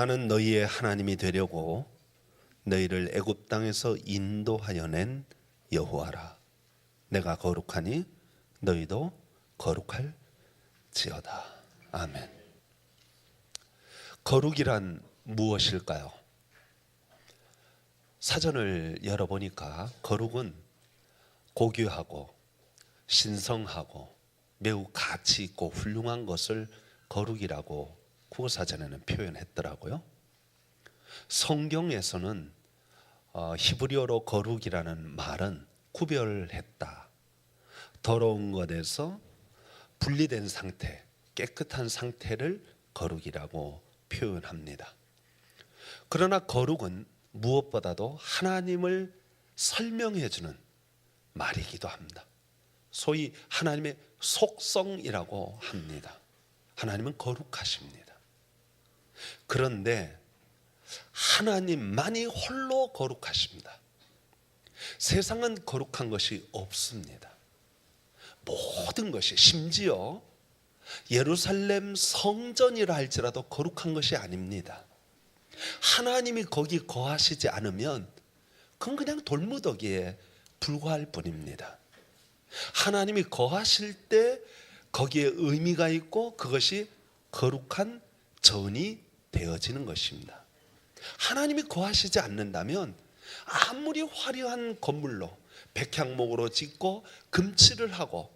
나는 너희의 하나님이 되려고 너희를 애굽 땅에서 인도하여 낸 여호와라. 내가 거룩하니 너희도 거룩할지어다. 아멘. 거룩이란 무엇일까요? 사전을 열어보니까 거룩은 고귀하고 신성하고 매우 가치 있고 훌륭한 것을 거룩이라고 국어사전에는 표현했더라고요. 성경에서는 히브리어로 거룩이라는 말은 구별했다, 더러운 것에서 분리된 상태, 깨끗한 상태를 거룩이라고 표현합니다. 그러나 거룩은 무엇보다도 하나님을 설명해주는 말이기도 합니다. 소위 하나님의 속성이라고 합니다. 하나님은 거룩하십니다. 그런데 하나님만이 홀로 거룩하십니다. 세상은 거룩한 것이 없습니다. 모든 것이, 심지어 예루살렘 성전이라 할지라도 거룩한 것이 아닙니다. 하나님이 거기 거하시지 않으면 그건 그냥 돌무더기에 불과할 뿐입니다. 하나님이 거하실 때 거기에 의미가 있고 그것이 거룩한 전이 되어지는 것입니다. 하나님이 거하시지 않는다면 아무리 화려한 건물로 백향목으로 짓고 금칠을 하고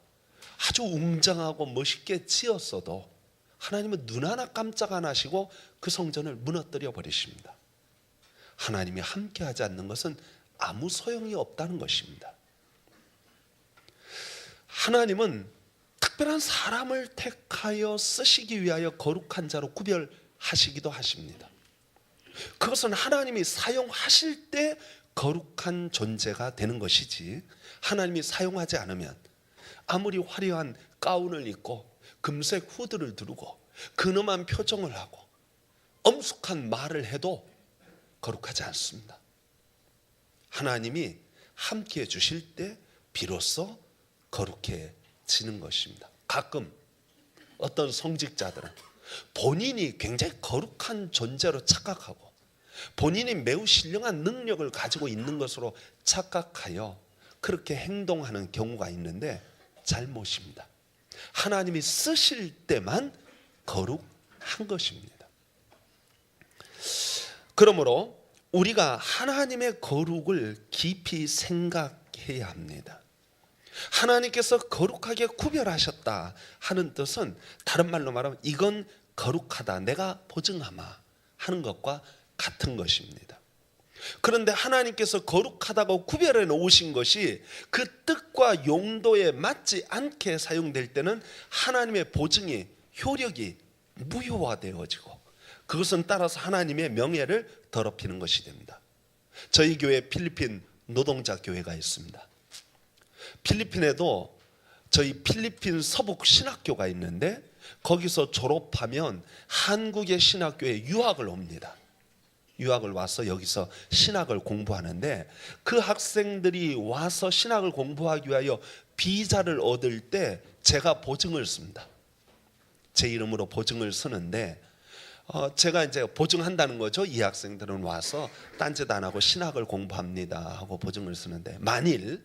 아주 웅장하고 멋있게 지었어도 하나님은 눈 하나 깜짝 안 하시고 그 성전을 무너뜨려 버리십니다. 하나님이 함께하지 않는 것은 아무 소용이 없다는 것입니다. 하나님은 특별한 사람을 택하여 쓰시기 위하여 거룩한 자로 구별하시기도 하십니다. 그것은 하나님이 사용하실 때 거룩한 존재가 되는 것이지, 하나님이 사용하지 않으면 아무리 화려한 가운을 입고 금색 후드를 두르고 근엄한 표정을 하고 엄숙한 말을 해도 거룩하지 않습니다. 하나님이 함께해 주실 때 비로소 거룩해지는 것입니다. 가끔 어떤 성직자들은 본인이 굉장히 거룩한 존재로 착각하고 본인이 매우 신령한 능력을 가지고 있는 것으로 착각하여 그렇게 행동하는 경우가 있는데 잘못입니다. 하나님이 쓰실 때만 거룩한 것입니다. 그러므로 우리가 하나님의 거룩을 깊이 생각해야 합니다. 하나님께서 거룩하게 구별하셨다 하는 뜻은 다른 말로 말하면 이건 거룩하다, 내가 보증하마 하는 것과 같은 것입니다. 그런데 하나님께서 거룩하다고 구별해 놓으신 것이 그 뜻과 용도에 맞지 않게 사용될 때는 하나님의 보증이, 효력이 무효화되어지고 그것은 따라서 하나님의 명예를 더럽히는 것이 됩니다. 저희 교회 필리핀 노동자 교회가 있습니다. 필리핀에도 저희 필리핀 서북 신학교가 있는데 거기서 졸업하면 한국의 신학교에 유학을 옵니다. 유학을 와서 여기서 신학을 공부하는데 그 학생들이 와서 신학을 공부하기 위하여 비자를 얻을 때 제가 보증을 씁니다. 제 이름으로 보증을 쓰는데 제가 이제 보증한다는 거죠. 이 학생들은 와서 딴짓 안 하고 신학을 공부합니다 하고 보증을 쓰는데, 만일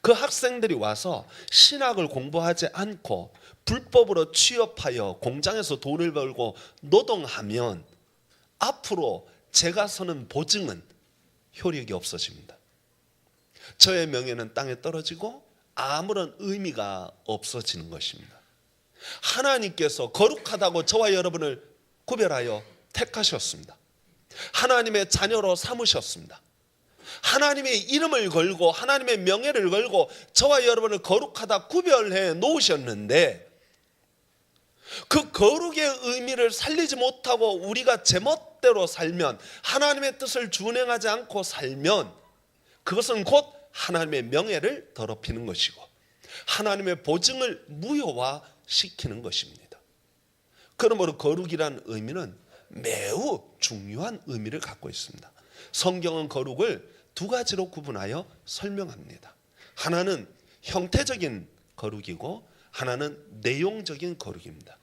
그 학생들이 와서 신학을 공부하지 않고 불법으로 취업하여 공장에서 돈을 벌고 노동하면 앞으로 제가 서는 보증은 효력이 없어집니다. 저의 명예는 땅에 떨어지고 아무런 의미가 없어지는 것입니다. 하나님께서 거룩하다고 저와 여러분을 구별하여 택하셨습니다. 하나님의 자녀로 삼으셨습니다. 하나님의 이름을 걸고 하나님의 명예를 걸고 저와 여러분을 거룩하다 구별해 놓으셨는데, 그 거룩의 의미를 살리지 못하고 우리가 제멋대로 살면, 하나님의 뜻을 준행하지 않고 살면 그것은 곧 하나님의 명예를 더럽히는 것이고 하나님의 보증을 무효화시키는 것입니다. 그러므로 거룩이라는 의미는 매우 중요한 의미를 갖고 있습니다. 성경은 거룩을 두 가지로 구분하여 설명합니다. 하나는 형태적인 거룩이고 하나는 내용적인 거룩입니다.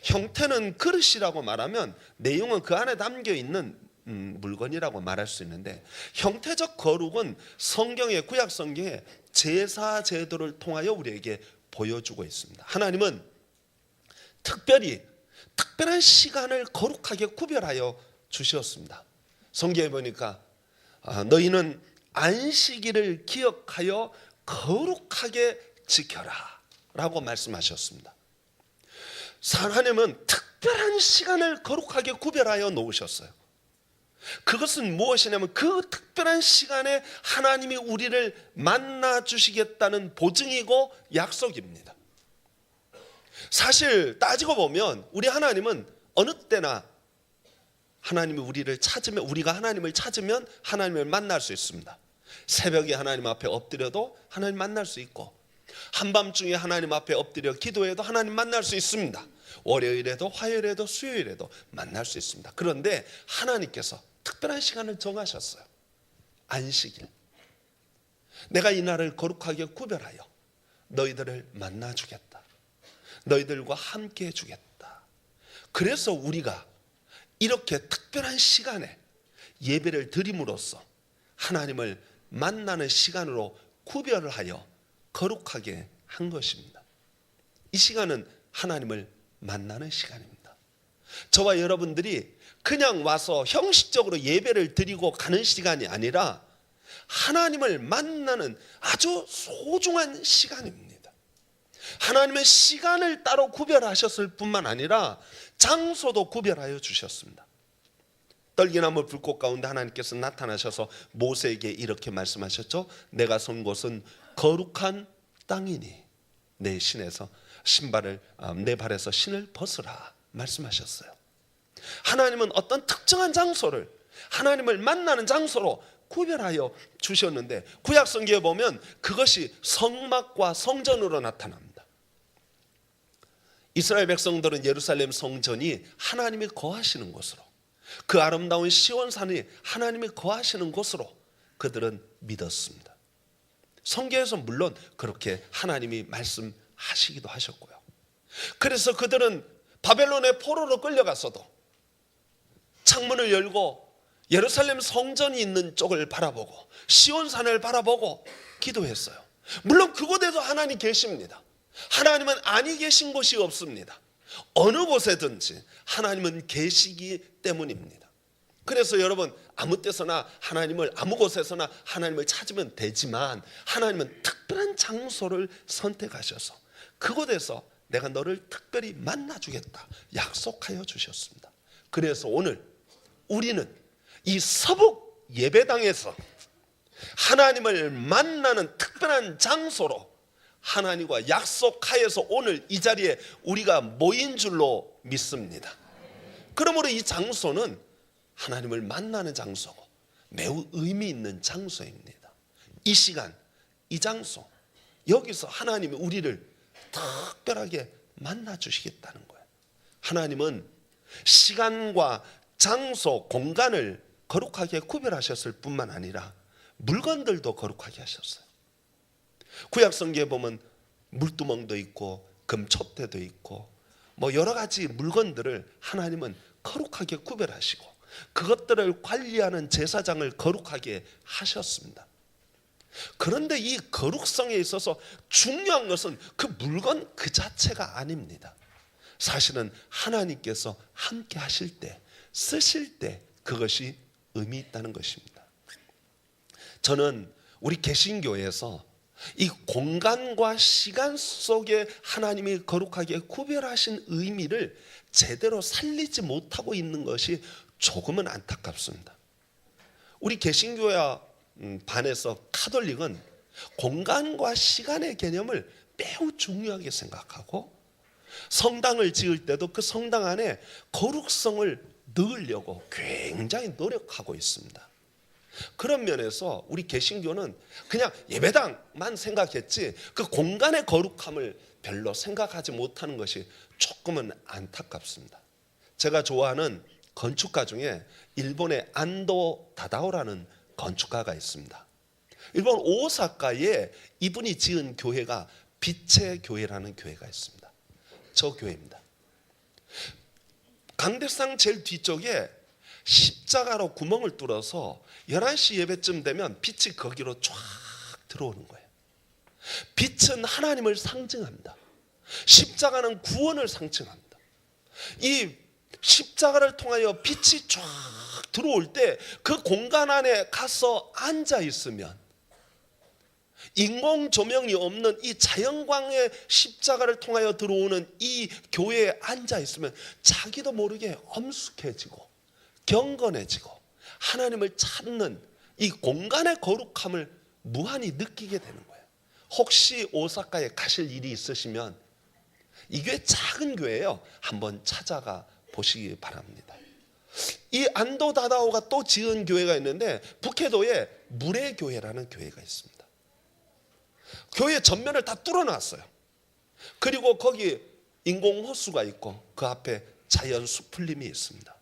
형태는 그릇이라고 말하면 내용은 그 안에 담겨 있는 물건이라고 말할 수 있는데, 형태적 거룩은 성경의, 구약 성경의 제사 제도를 통하여 우리에게 보여주고 있습니다. 하나님은 특별한 시간을 거룩하게 구별하여 주셨습니다. 성경에 보니까 너희는 안식일을 기억하여 거룩하게 지켜라 라고 말씀하셨습니다. 하나님은 특별한 시간을 거룩하게 구별하여 놓으셨어요. 그것은 무엇이냐면 그 특별한 시간에 하나님이 우리를 만나 주시겠다는 보증이고 약속입니다. 사실 따지고 보면 우리 하나님은 어느 때나 하나님이 우리를 찾으면, 우리가 하나님을 찾으면 하나님을 만날 수 있습니다. 새벽에 하나님 앞에 엎드려도 하나님 만날 수 있고, 한밤중에 하나님 앞에 엎드려 기도해도 하나님 만날 수 있습니다. 월요일에도 화요일에도 수요일에도 만날 수 있습니다. 그런데 하나님께서 특별한 시간을 정하셨어요. 안식일. 내가 이 날을 거룩하게 구별하여 너희들을 만나 주겠다. 너희들과 함께 해주겠다. 그래서 우리가 이렇게 특별한 시간에 예배를 드림으로써 하나님을 만나는 시간으로 구별을 하여 거룩하게 한 것입니다. 이 시간은 하나님을 만나는 시간입니다. 저와 여러분들이 그냥 와서 형식적으로 예배를 드리고 가는 시간이 아니라 하나님을 만나는 아주 소중한 시간입니다. 하나님의 시간을 따로 구별하셨을 뿐만 아니라 장소도 구별하여 주셨습니다. 떨기나무 불꽃 가운데 하나님께서 나타나셔서 모세에게 이렇게 말씀하셨죠. 내가 선 곳은 거룩한 땅이니 내 신에서 신발을 내 발에서 신을 벗으라 말씀하셨어요. 하나님은 어떤 특정한 장소를 하나님을 만나는 장소로 구별하여 주셨는데, 구약 성경에 보면 그것이 성막과 성전으로 나타납니다. 이스라엘 백성들은 예루살렘 성전이 하나님이 거하시는 곳으로, 그 아름다운 시온산이 하나님이 거하시는 곳으로 그들은 믿었습니다. 성경에서 물론 그렇게 하나님이 말씀하시기도 하셨고요. 그래서 그들은 바벨론의 포로로 끌려갔어도 창문을 열고 예루살렘 성전이 있는 쪽을 바라보고 시온산을 바라보고 기도했어요. 물론 그곳에도 하나님 계십니다. 하나님은 아니 계신 곳이 없습니다. 어느 곳에든지 하나님은 계시기 때문입니다. 그래서 여러분, 아무 때서나 하나님을, 아무 곳에서나 하나님을 찾으면 되지만 하나님은 특별한 장소를 선택하셔서 그곳에서 내가 너를 특별히 만나주겠다 약속하여 주셨습니다. 그래서 오늘 우리는 이 서북 예배당에서 하나님을 만나는 특별한 장소로 하나님과 약속하여서 오늘 이 자리에 우리가 모인 줄로 믿습니다. 그러므로 이 장소는 하나님을 만나는 장소고 매우 의미 있는 장소입니다. 이 시간, 이 장소, 여기서 하나님이 우리를 특별하게 만나 주시겠다는 거예요. 하나님은 시간과 장소, 공간을 거룩하게 구별하셨을 뿐만 아니라 물건들도 거룩하게 하셨어요. 구약 성경에 보면 물두멍도 있고 금촛대도 있고 뭐 여러 가지 물건들을 하나님은 거룩하게 구별하시고 그것들을 관리하는 제사장을 거룩하게 하셨습니다. 그런데 이 거룩성에 있어서 중요한 것은 그 물건 그 자체가 아닙니다. 사실은 하나님께서 함께 하실 때, 쓰실 때 그것이 의미 있다는 것입니다. 저는 우리 개신교에서 이 공간과 시간 속에 하나님이 거룩하게 구별하신 의미를 제대로 살리지 못하고 있는 것이 조금은 안타깝습니다. 우리 개신교야 반에서 카톨릭은 공간과 시간의 개념을 매우 중요하게 생각하고 성당을 지을 때도 그 성당 안에 거룩성을 넣으려고 굉장히 노력하고 있습니다. 그런 면에서 우리 개신교는 그냥 예배당만 생각했지 그 공간의 거룩함을 별로 생각하지 못하는 것이 조금은 안타깝습니다. 제가 좋아하는 건축가 중에 일본의 안도 다다오라는 건축가가 있습니다. 일본 오사카에 이분이 지은 교회가 빛의 교회라는 교회가 있습니다. 저 교회입니다. 강대상 제일 뒤쪽에 십자가로 구멍을 뚫어서 11시 예배쯤 되면 빛이 거기로 쫙 들어오는 거예요. 빛은 하나님을 상징합니다. 십자가는 구원을 상징합니다. 이 십자가를 통하여 빛이 쫙 들어올 때 그 공간 안에 가서 앉아 있으면, 인공 조명이 없는 이 자연광의 십자가를 통하여 들어오는 이 교회에 앉아 있으면 자기도 모르게 엄숙해지고 경건해지고 하나님을 찾는 이 공간의 거룩함을 무한히 느끼게 되는 거예요. 혹시 오사카에 가실 일이 있으시면 이 교회 작은 교회예요. 한번 찾아가 보시기 바랍니다. 이 안도 다다오가 또 지은 교회가 있는데 북해도에 물의교회라는 교회가 있습니다. 교회 전면을 다 뚫어놨어요. 그리고 거기 인공호수가 있고 그 앞에 자연 수풀림이 있습니다.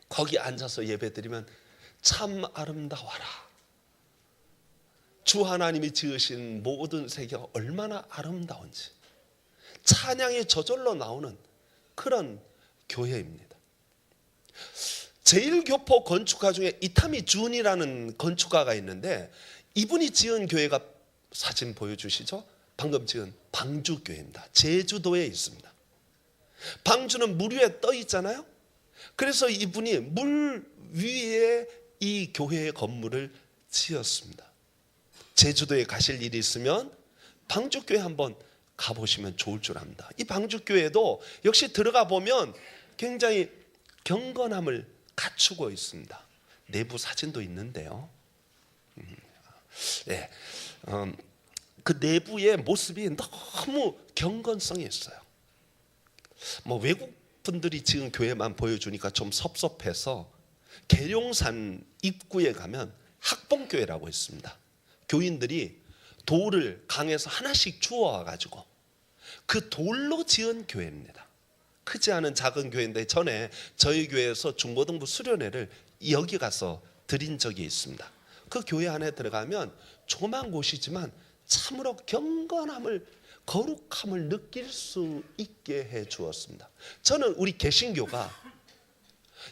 거기 앉아서 예배드리면 참 아름다워라. 주 하나님이 지으신 모든 세계가 얼마나 아름다운지 찬양이 저절로 나오는 그런 교회입니다. 제1교포 건축가 중에 이타미 준이라는 건축가가 있는데 이분이 지은 교회가 사진 보여주시죠? 방금 지은 방주교회입니다. 제주도에 있습니다. 방주는 물 위에 떠 있잖아요. 그래서 이분이 물 위에 이 교회의 건물을 지었습니다. 제주도에 가실 일이 있으면 방주교회 한번 가보시면 좋을 줄 압니다. 이 방주교회도 역시 들어가 보면 굉장히 경건함을 갖추고 있습니다. 내부 사진도 있는데요. 네, 그 내부의 모습이 너무 경건성이 있어요. 뭐 외국 분들이 지은 교회만 보여주니까 좀 섭섭해서 계룡산 입구에 가면 학봉교회라고 있습니다. 교인들이 돌을 강에서 하나씩 주워와 가지고 그 돌로 지은 교회입니다. 크지 않은 작은 교회인데 전에 저희 교회에서 중고등부 수련회를 여기 가서 드린 적이 있습니다. 그 교회 안에 들어가면 조그만 곳이지만 참으로 경건함을, 거룩함을 느낄 수 있게 해 주었습니다. 저는 우리 개신교가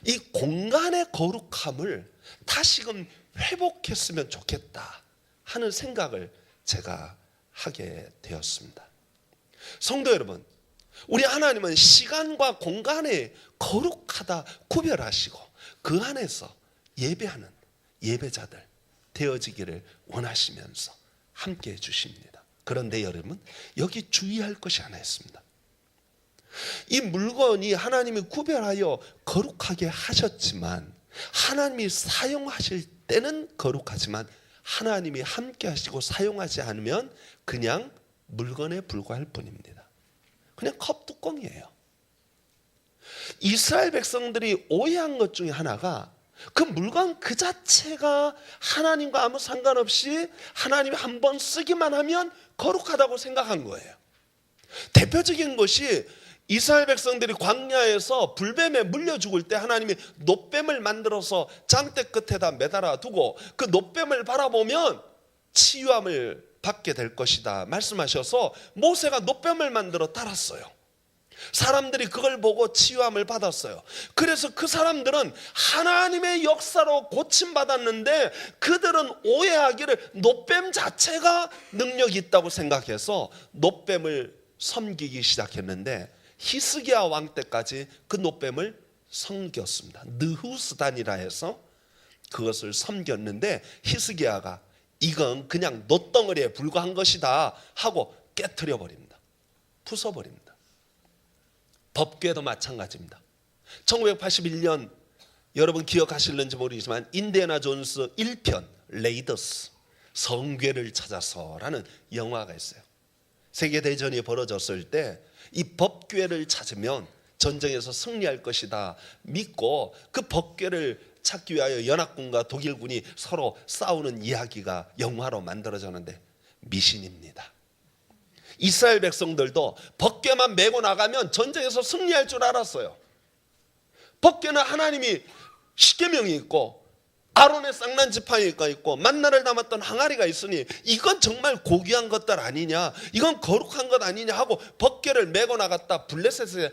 이 공간의 거룩함을 다시금 회복했으면 좋겠다 하는 생각을 제가 하게 되었습니다. 성도 여러분, 우리 하나님은 시간과 공간에 거룩하다 구별하시고 그 안에서 예배하는 예배자들 되어지기를 원하시면서 함께 해주십니다. 그런데 여러분, 여기 주의할 것이 하나 있습니다. 이 물건이 하나님이 구별하여 거룩하게 하셨지만 하나님이 사용하실 때는 거룩하지만 하나님이 함께 하시고 사용하지 않으면 그냥 물건에 불과할 뿐입니다. 그냥 컵뚜껑이에요. 이스라엘 백성들이 오해한 것 중에 하나가 그 물건 그 자체가 하나님과 아무 상관없이 하나님이 한번 쓰기만 하면 거룩하다고 생각한 거예요. 대표적인 것이 이스라엘 백성들이 광야에서 불뱀에 물려 죽을 때 하나님이 놋뱀을 만들어서 장대 끝에다 매달아 두고 그 놋뱀을 바라보면 치유함을 받게 될 것이다 말씀하셔서 모세가 놋뱀을 만들어 달았어요. 사람들이 그걸 보고 치유함을 받았어요. 그래서 그 사람들은 하나님의 역사로 고침받았는데 그들은 오해하기를 놋뱀 자체가 능력이 있다고 생각해서 놋뱀을 섬기기 시작했는데 히스기야 왕 때까지 그 놋뱀을 섬겼습니다. 느후스단이라 해서 그것을 섬겼는데 히스기야가 이건 그냥 놋덩어리에 불과한 것이다 하고 깨트려 버립니다. 부숴버립니다. 법궤도 마찬가지입니다. 1981년 여러분 기억하실는지 모르겠지만 인디애나 존스 1편 레이더스 성궤를 찾아서라는 영화가 있어요. 세계대전이 벌어졌을 때 이 법궤를 찾으면 전쟁에서 승리할 것이다 믿고 그 법궤를 찾기 위하여 연합군과 독일군이 서로 싸우는 이야기가 영화로 만들어졌는데 미신입니다. 이스라엘 백성들도 법궤만 메고 나가면 전쟁에서 승리할 줄 알았어요. 법궤는 하나님이 십계명이 있고 아론의 쌍난 지팡이가 있고 만나를 담았던 항아리가 있으니 이건 정말 고귀한 것들 아니냐, 이건 거룩한 것 아니냐 하고 법궤를 메고 나갔다 블레셋에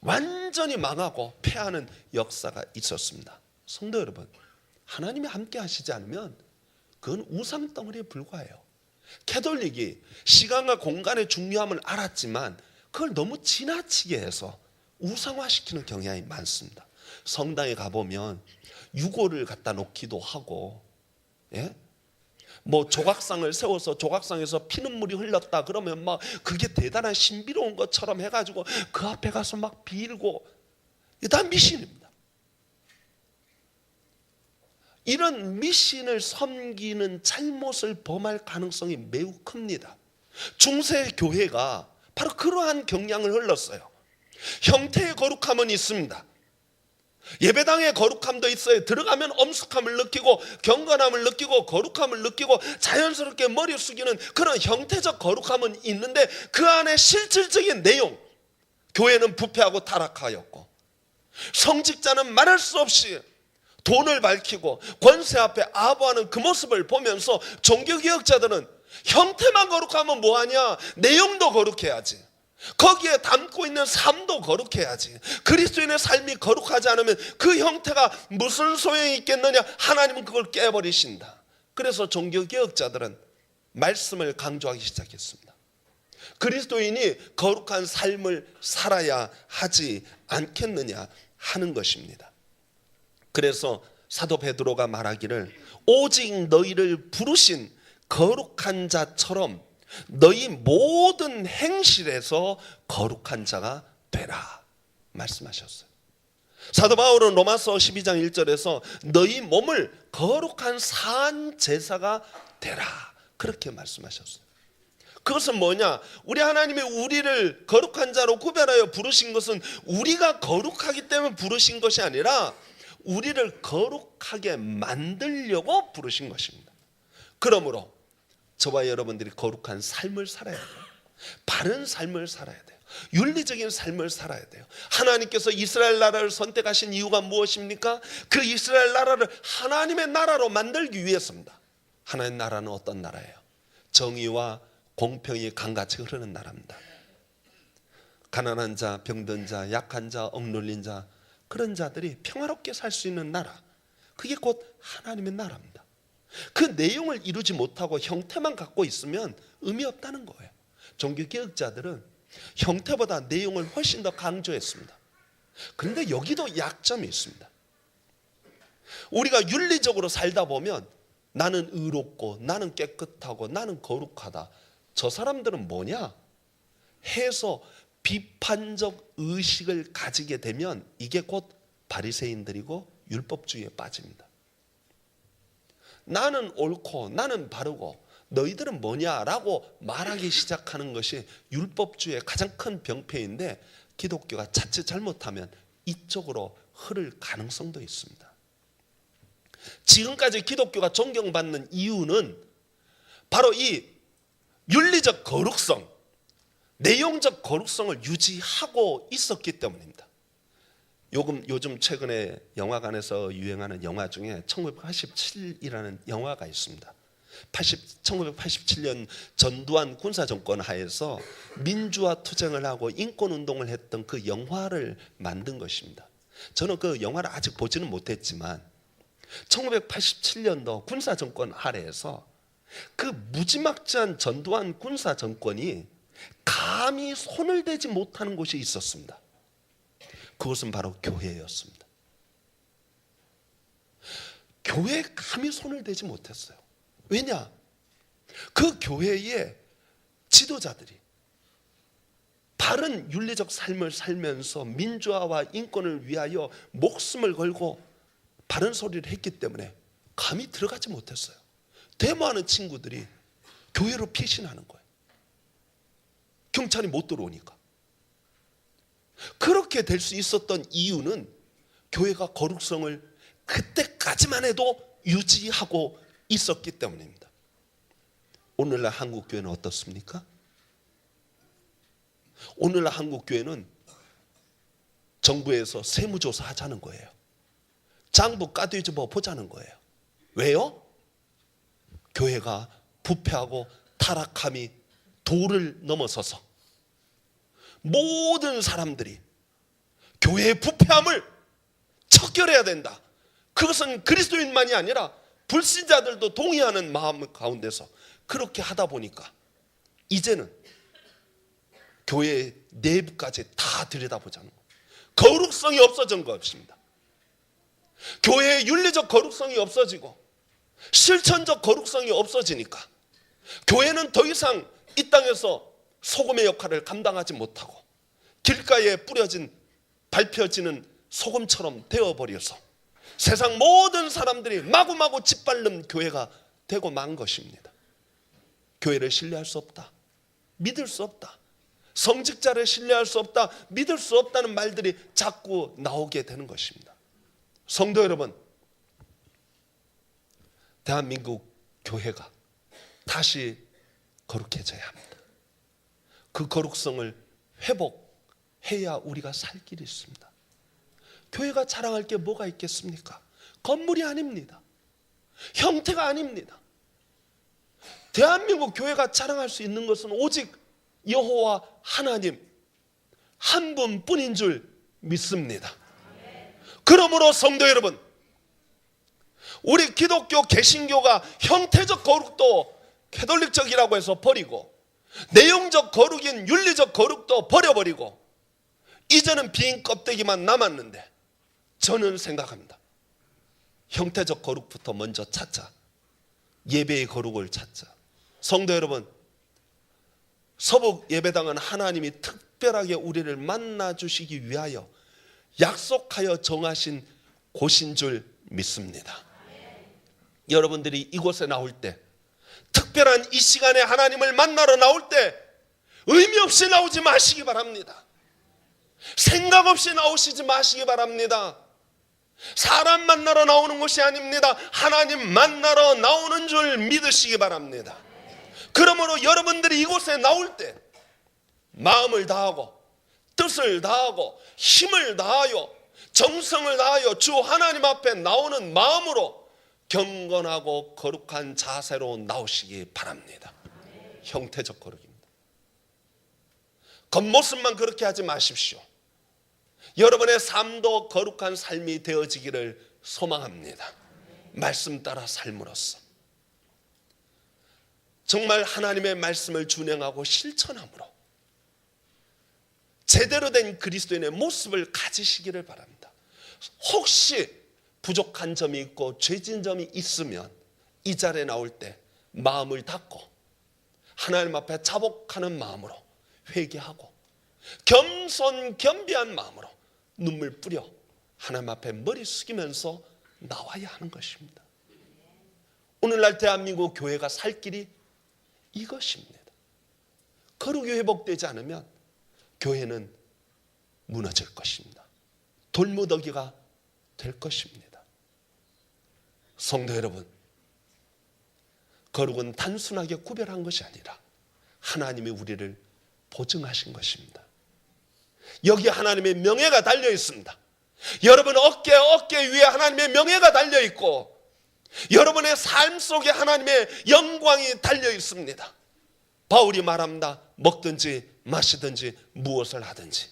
완전히 망하고 패하는 역사가 있었습니다. 성도 여러분, 하나님이 함께 하시지 않으면 그건 우상덩어리에 불과해요. 캐톨릭이 시간과 공간의 중요함을 알았지만 그걸 너무 지나치게 해서 우상화시키는 경향이 많습니다. 성당에 가보면 유골을 갖다 놓기도 하고, 예? 뭐 조각상을 세워서 조각상에서 피눈물이 흘렀다 그러면 막 그게 대단한 신비로운 것처럼 해가지고 그 앞에 가서 막 빌고, 이게 다 미신입니다. 이런 미신을 섬기는 잘못을 범할 가능성이 매우 큽니다. 중세 교회가 바로 그러한 경향을 흘렀어요. 형태의 거룩함은 있습니다. 예배당의 거룩함도 있어요. 들어가면 엄숙함을 느끼고 경건함을 느끼고 거룩함을 느끼고 자연스럽게 머리 숙이는 그런 형태적 거룩함은 있는데 그 안에 실질적인 내용, 교회는 부패하고 타락하였고 성직자는 말할 수 없이 돈을 밝히고 권세 앞에 아부하는 그 모습을 보면서 종교개혁자들은 형태만 거룩하면 뭐하냐, 내용도 거룩해야지, 거기에 담고 있는 삶도 거룩해야지, 그리스도인의 삶이 거룩하지 않으면 그 형태가 무슨 소용이 있겠느냐, 하나님은 그걸 깨버리신다. 그래서 종교개혁자들은 말씀을 강조하기 시작했습니다. 그리스도인이 거룩한 삶을 살아야 하지 않겠느냐 하는 것입니다. 그래서 사도 베드로가 말하기를 오직 너희를 부르신 거룩한 자처럼 너희 모든 행실에서 거룩한 자가 되라 말씀하셨어요. 사도 바울은 로마서 12장 1절에서 너희 몸을 거룩한 산 제사가 되라 그렇게 말씀하셨어요. 그것은 뭐냐, 우리 하나님이 우리를 거룩한 자로 구별하여 부르신 것은 우리가 거룩하기 때문에 부르신 것이 아니라 우리를 거룩하게 만들려고 부르신 것입니다. 그러므로 저와 여러분들이 거룩한 삶을 살아야 돼요. 바른 삶을 살아야 돼요. 윤리적인 삶을 살아야 돼요. 하나님께서 이스라엘 나라를 선택하신 이유가 무엇입니까? 그 이스라엘 나라를 하나님의 나라로 만들기 위해서입니다. 하나님의 나라는 어떤 나라예요? 정의와 공평이 강같이 흐르는 나라입니다. 가난한 자, 병든 자, 약한 자, 억눌린 자, 그런 자들이 평화롭게 살 수 있는 나라, 그게 곧 하나님의 나라입니다. 그 내용을 이루지 못하고 형태만 갖고 있으면 의미 없다는 거예요. 종교개혁자들은 형태보다 내용을 훨씬 더 강조했습니다. 그런데 여기도 약점이 있습니다. 우리가 윤리적으로 살다 보면 나는 의롭고 나는 깨끗하고 나는 거룩하다, 저 사람들은 뭐냐 해서 비판적 의식을 가지게 되면 이게 곧 바리새인들이고 율법주의에 빠집니다. 나는 옳고 나는 바르고 너희들은 뭐냐라고 말하기 시작하는 것이 율법주의의 가장 큰 병폐인데, 기독교가 자칫 잘못하면 이쪽으로 흐를 가능성도 있습니다. 지금까지 기독교가 존경받는 이유는 바로 이 윤리적 거룩성, 내용적 거룩성을 유지하고 있었기 때문입니다. 요즘 최근에 영화관에서 유행하는 영화 중에 1987이라는 영화가 있습니다. 1987년 전두환 군사정권 하에서 민주화 투쟁을 하고 인권운동을 했던 그 영화를 만든 것입니다. 저는 그 영화를 아직 보지는 못했지만 1987년도 군사정권 아래에서 그 무지막지한 전두환 군사정권이 감히 손을 대지 못하는 곳이 있었습니다. 그것은 바로 교회였습니다. 교회에 감히 손을 대지 못했어요. 왜냐? 그 교회의 지도자들이 바른 윤리적 삶을 살면서 민주화와 인권을 위하여 목숨을 걸고 바른 소리를 했기 때문에 감히 들어가지 못했어요. 데모하는 친구들이 교회로 피신하는 거예요. 경찰이 못 들어오니까. 그렇게 될 수 있었던 이유는 교회가 거룩성을 그때까지만 해도 유지하고 있었기 때문입니다. 오늘날 한국교회는 어떻습니까? 오늘날 한국교회는 정부에서 세무조사 하자는 거예요. 장부 까뒤집어 보자는 거예요. 왜요? 교회가 부패하고 타락함이 도를 넘어서서 모든 사람들이 교회의 부패함을 척결해야 된다. 그것은 그리스도인만이 아니라 불신자들도 동의하는 마음 가운데서 그렇게 하다 보니까 이제는 교회의 내부까지 다 들여다보자는 거예요. 거룩성이 없어진 것입니다. 교회의 윤리적 거룩성이 없어지고 실천적 거룩성이 없어지니까 교회는 더 이상 이 땅에서 소금의 역할을 감당하지 못하고 길가에 뿌려진 밟혀지는 소금처럼 되어버려서 세상 모든 사람들이 마구마구 짓밟는 교회가 되고 만 것입니다. 교회를 신뢰할 수 없다, 믿을 수 없다, 성직자를 신뢰할 수 없다, 믿을 수 없다는 말들이 자꾸 나오게 되는 것입니다. 성도 여러분, 대한민국 교회가 다시 거룩해져야 합니다. 그 거룩성을 회복해야 우리가 살 길이 있습니다. 교회가 자랑할 게 뭐가 있겠습니까? 건물이 아닙니다. 형태가 아닙니다. 대한민국 교회가 자랑할 수 있는 것은 오직 여호와 하나님 한 분뿐인 줄 믿습니다. 그러므로 성도 여러분, 우리 기독교 개신교가 형태적 거룩도 캐톨릭적이라고 해서 버리고 내용적 거룩인 윤리적 거룩도 버려버리고 이제는 빈 껍데기만 남았는데, 저는 생각합니다. 형태적 거룩부터 먼저 찾자. 예배의 거룩을 찾자. 성도 여러분, 서북 예배당은 하나님이 특별하게 우리를 만나주시기 위하여 약속하여 정하신 곳인 줄 믿습니다. 여러분들이 이곳에 나올 때, 특별한 이 시간에 하나님을 만나러 나올 때 의미 없이 나오지 마시기 바랍니다. 생각 없이 나오시지 마시기 바랍니다. 사람 만나러 나오는 것이 아닙니다. 하나님 만나러 나오는 줄 믿으시기 바랍니다. 그러므로 여러분들이 이곳에 나올 때 마음을 다하고 뜻을 다하고 힘을 다하여 정성을 다하여 주 하나님 앞에 나오는 마음으로 경건하고 거룩한 자세로 나오시기 바랍니다. 형태적 거룩입니다. 겉모습만 그렇게 하지 마십시오. 여러분의 삶도 거룩한 삶이 되어지기를 소망합니다. 말씀 따라 삶으로써 정말 하나님의 말씀을 준행하고 실천함으로 제대로 된 그리스도인의 모습을 가지시기를 바랍니다. 혹시 부족한 점이 있고 죄진 점이 있으면 이 자리에 나올 때 마음을 닫고 하나님 앞에 자복하는 마음으로 회개하고 겸손 겸비한 마음으로 눈물 뿌려 하나님 앞에 머리 숙이면서 나와야 하는 것입니다. 오늘날 대한민국 교회가 살 길이 이것입니다. 거룩이 회복되지 않으면 교회는 무너질 것입니다. 돌무더기가 될 것입니다. 성도 여러분, 거룩은 단순하게 구별한 것이 아니라 하나님이 우리를 보증하신 것입니다. 여기 하나님의 명예가 달려 있습니다. 여러분 어깨 위에 하나님의 명예가 달려 있고 여러분의 삶 속에 하나님의 영광이 달려 있습니다. 바울이 말합니다. 먹든지 마시든지 무엇을 하든지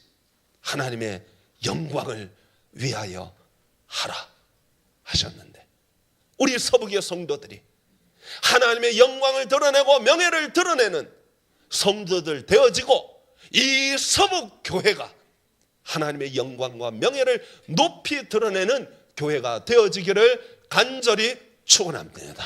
하나님의 영광을 위하여 하라 하셨는데, 우리 서북의 성도들이 하나님의 영광을 드러내고 명예를 드러내는 성도들 되어지고 이 서북 교회가 하나님의 영광과 명예를 높이 드러내는 교회가 되어지기를 간절히 축원합니다.